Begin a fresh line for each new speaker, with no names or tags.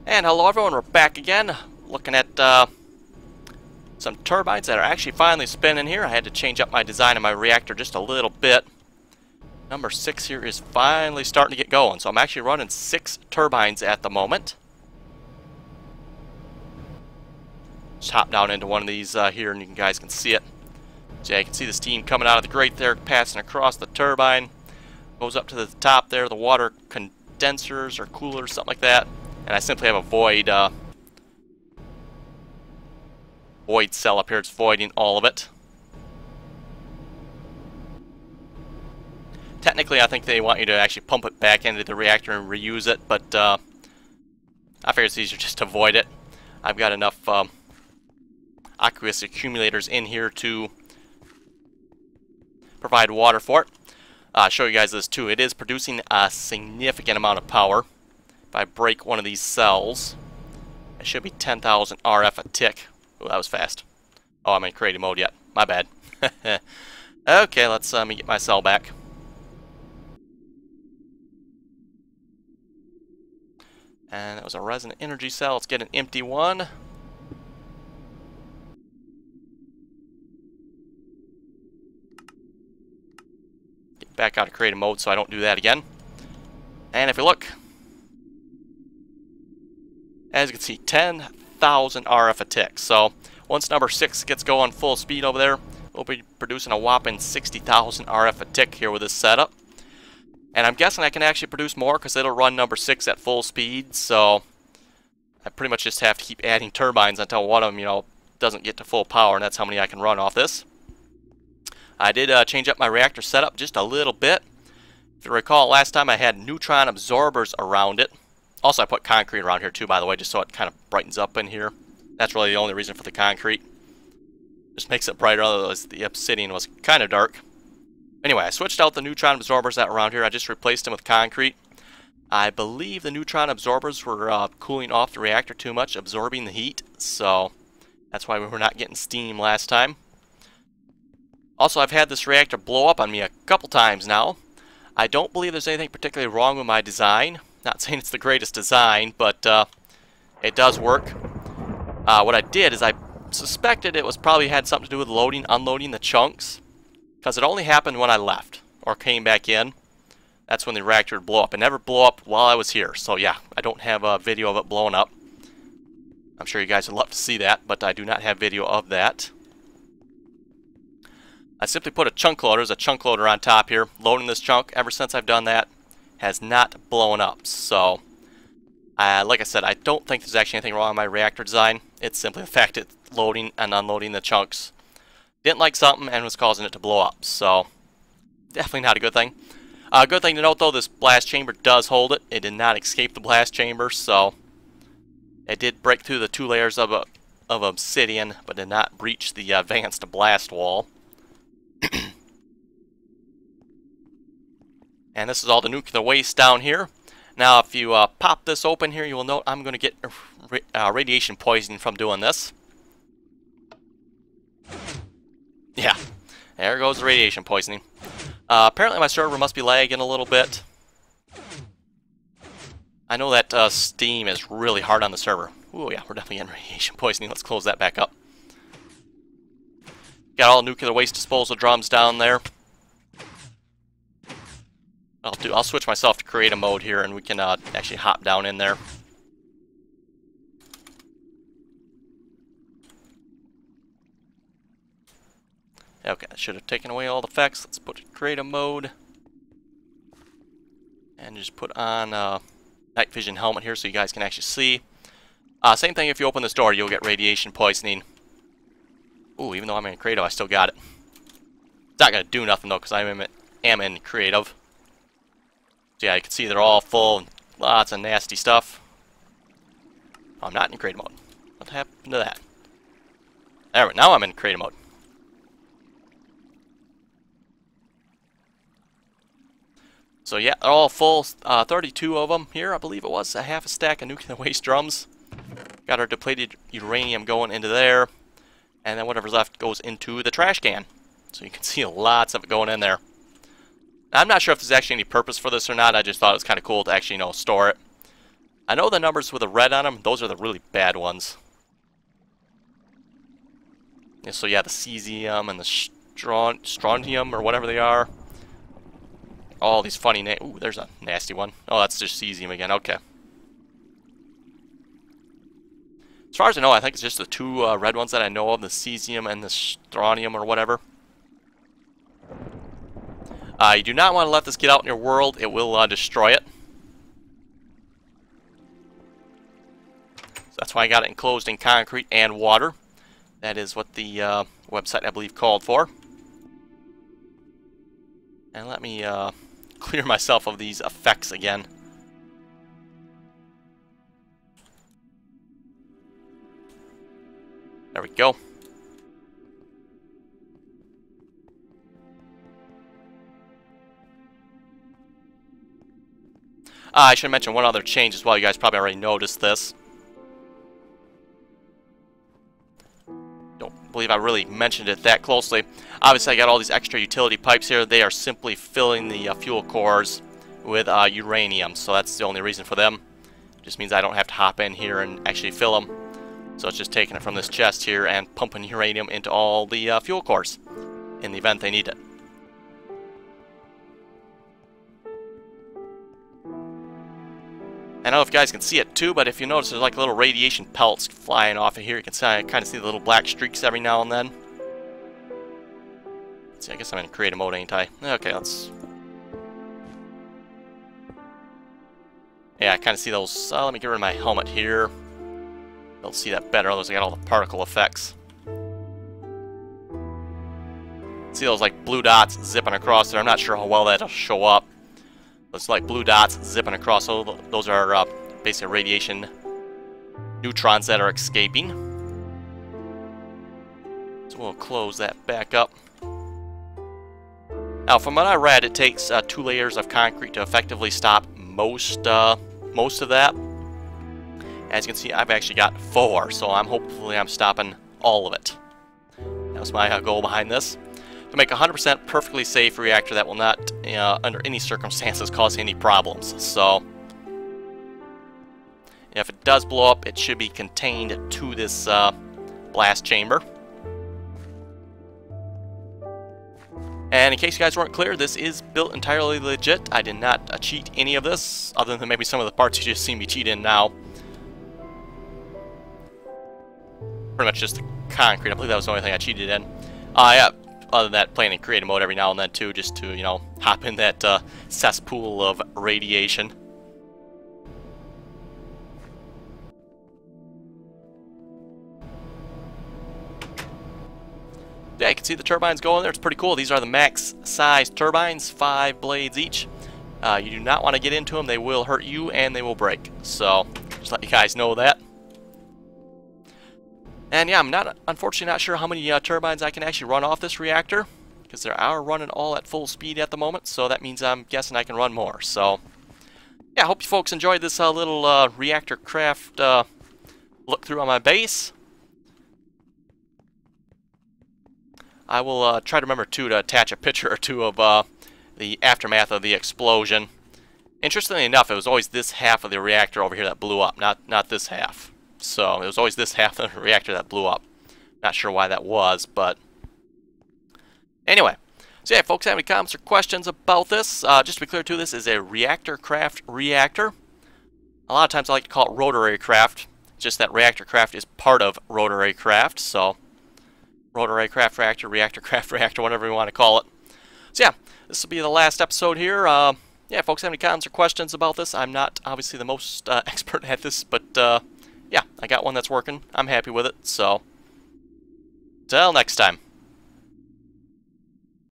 And hello everyone, we're back again, looking at some turbines that are actually finally spinning here. I had to change up my design of my reactor just a little bit. Number 6 here is finally starting to get going, so I'm actually running 6 turbines at the moment. Just hop down into one of these here and you guys can see it. So yeah, you can see the steam coming out of the grate there, passing across the turbine. Goes up to the top there, the water condensers or coolers, something like that. And I simply have a void cell up here. It's voiding all of it. Technically, I think they want you to actually pump it back into the reactor and reuse it, but I figure it's easier just to void it. I've got enough aqueous accumulators in here to provide water for it. I'll show you guys this too. It is producing a significant amount of power. If I break one of these cells, it should be 10,000 RF a tick. Oh, that was fast. Oh, I'm in creative mode yet. My bad. Okay, let's let me get my cell back. And that was a resonant energy cell. Let's get an empty one. Get back out of creative mode so I don't do that again. And if you look, as you can see, 10,000 RF a tick. So once number 6 gets going full speed over there, we'll be producing a whopping 60,000 RF a tick here with this setup. And I'm guessing I can actually produce more because it'll run number 6 at full speed. So I pretty much just have to keep adding turbines until one of them, doesn't get to full power, and that's how many I can run off this. I did change up my reactor setup just a little bit. If you recall, last time I had neutron absorbers around it. Also, I put concrete around here too, by the way, just so it kind of brightens up in here. That's really the only reason for the concrete. Just makes it brighter, otherwise the obsidian was kind of dark. Anyway, I switched out the neutron absorbers that were around here. I just replaced them with concrete. I believe the neutron absorbers were cooling off the reactor too much, absorbing the heat. So that's why we were not getting steam last time. Also, I've had this reactor blow up on me a couple times now. I don't believe there's anything particularly wrong with my design. Not saying it's the greatest design, but it does work. What I did is I suspected it was probably had something to do with loading, unloading the chunks, because it only happened when I left or came back in. That's when the reactor would blow up. It never blew up while I was here, so yeah, I don't have a video of it blowing up. I'm sure you guys would love to see that, but I do not have video of that. I simply put a chunk loader, there's a chunk loader on top here, loading this chunk. Ever since I've done that, has not blown up. So, like I said, I don't think there's actually anything wrong with my reactor design. It's simply the fact it's loading and unloading the chunks. Didn't like something and was causing it to blow up. So, definitely not a good thing. Good thing to note though, this blast chamber does hold it. It did not escape the blast chamber, so it did break through the 2 layers of obsidian, but did not breach the advanced blast wall. And this is all the nuclear waste down here. Now, if you pop this open here, you will note I'm going to get radiation poisoning from doing this. Yeah, there goes the radiation poisoning. Apparently my server must be lagging a little bit. I know that steam is really hard on the server. Ooh, yeah, we're definitely getting radiation poisoning. Let's close that back up. Got all nuclear waste disposal drums down there. I'll switch myself to creative mode here, and we can actually hop down in there. Okay, I should have taken away all the effects. Let's put creative mode. And just put on night vision helmet here so you guys can actually see. Same thing if you open this door, you'll get radiation poisoning. Ooh, even though I'm in creative, I still got it. It's not going to do nothing though, because I am in creative. So yeah, you can see they're all full and lots of nasty stuff. Oh, I'm not in creative mode. What happened to that? There we go. Now I'm in creative mode. So yeah, they're all full. 32 of them here, I believe it was. A half a stack of nuclear waste drums. Got our depleted uranium going into there. And then whatever's left goes into the trash can. So you can see lots of it going in there. I'm not sure if there's actually any purpose for this or not. I just thought it was kind of cool to actually, store it. I know the numbers with the red on them, those are the really bad ones. Yeah, so yeah, the cesium and the strontium or whatever they are. All these funny names. Ooh, there's a nasty one. Oh, that's just cesium again. Okay. As far as I know, I think it's just the two red ones that I know of, the cesium and the strontium or whatever. You do not want to let this get out in your world. It will destroy it. So that's why I got it enclosed in concrete and water. That is what the website, I believe, called for. And let me clear myself of these effects again. There we go. I should mention one other change as well. You guys probably already noticed this. Don't believe I really mentioned it that closely. Obviously, I got all these extra utility pipes here. They are simply filling the fuel cores with uranium, so that's the only reason for them. Just means I don't have to hop in here and actually fill them. So it's just taking it from this chest here and pumping uranium into all the fuel cores in the event they need it. I don't know if you guys can see it too, but if you notice there's like little radiation pelts flying off of here. You can kind of see the little black streaks every now and then. Let's see, I guess I'm in creative mode, ain't I? Okay, let's... Yeah, I kind of see those. Let me get rid of my helmet here. You'll see that better. Otherwise, I got all the particle effects. See those like blue dots zipping across there. I'm not sure how well that'll show up. Those like blue dots zipping across. So those are basically radiation neutrons that are escaping. So we'll close that back up. Now, from what I read, it takes 2 layers of concrete to effectively stop most of that. As you can see, I've actually got 4, so hopefully I'm stopping all of it. That's my goal behind this. To make a 100% perfectly safe reactor that will not, under any circumstances, cause any problems. So, if it does blow up, it should be contained to this blast chamber. And in case you guys weren't clear, this is built entirely legit. I did not cheat any of this, other than maybe some of the parts you just see me cheat in now. Pretty much just the concrete. I believe that was the only thing I cheated in. Yeah, other than that, playing in creative mode every now and then too, just to, you know, hop in that cesspool of radiation. Yeah, you can see the turbines going there. It's pretty cool. These are the max size turbines, 5 blades each. You do not want to get into them. They will hurt you and they will break. So, just let you guys know that. And yeah, I'm unfortunately not sure how many turbines I can actually run off this reactor, because they are running all at full speed at the moment, so that means I'm guessing I can run more. So, yeah, I hope you folks enjoyed this little Reactor Craft look through on my base. I will try to remember, too, to attach a picture or two of the aftermath of the explosion. Interestingly enough, it was always this half of the reactor over here that blew up, not this half. So, it was always this half of the reactor that blew up. Not sure why that was, but... Anyway. So, yeah, folks, have any comments or questions about this? Just to be clear, too, this is a Reactor Craft Reactor. A lot of times I like to call it Rotary Craft. Just that Reactor Craft is part of Rotary Craft, so... Rotary Craft Reactor, Reactor Craft Reactor, whatever you want to call it. So, yeah, this will be the last episode here. Yeah, folks, have any comments or questions about this? I'm not, obviously, the most expert at this, but... yeah, I got one that's working. I'm happy with it, so... Till next time.